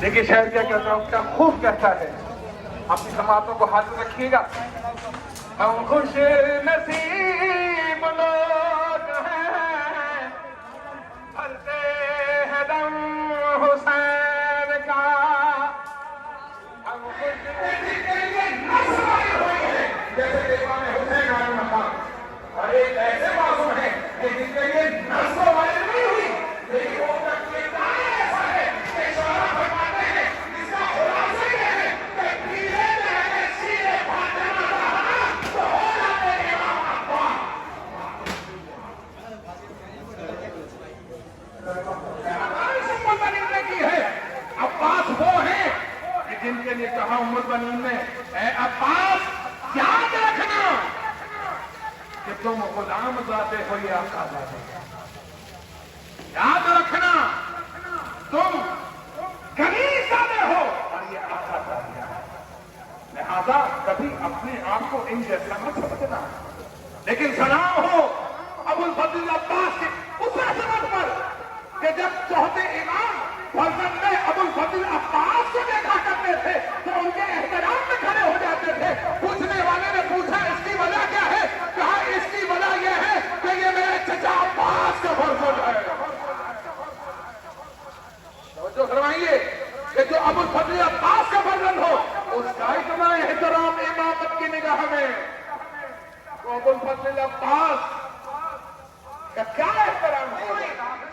देखिए शायर क्या कहता हूँ, क्या खूब कहता है। अपनी समातों को हाजिर रखिएगा। हम खुश नसीब लोग हैं, भरते हैं दम हुसैन का। हम खुश जैसे दीवान हुसैन आए मकाम, और एक ऐसे मासूम है कि जिनके लिए नस्ल वाली नहीं हुई, लेकिन वो तकलीफ ऐसा है कि शोहरा फरमाते हैं, इसका खुलासा ये है कि पीले मेरे सीने फातिमा ज़हरा तो हो जाते इमाम अब्बास। हमारी उम्मुल बनीन ने की है। अब्बास वो है कि जिनके लिए कहा उम्मुल बनीन ने, ऐ अब्बास याद रखना कि तुम गुलाम ज़ाते हो या आका ज़ाते। याद रखना तुम गरीब ज़ाते हो और ये आका ज़ाते। लिहाजा कभी अपने आप को इन जैसा मत समझना। लेकिन सलाम हो अबुल फजल अब्बास के उस अजमत पर कि जब चौथे इमाम फजल में अबुल फजल अब्बास को देखा करते थे तो उनके एहतराम में खड़े हो जाते थे। पूछने वाले ने पूछा इसकी वजह क्या है? कहा इसकी वजह यह है कि ये मेरे चचा अब्बास का फर्जंद है। तो फरमाइए कि जो अबुल फजल अब्बास का फर्जंद हो उसका इतना एहतराम इमामत की निगाह में, तो अबुल फजल अब्बास का क्या एहतराम हो?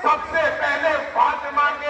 सबसे पहले फातिमा के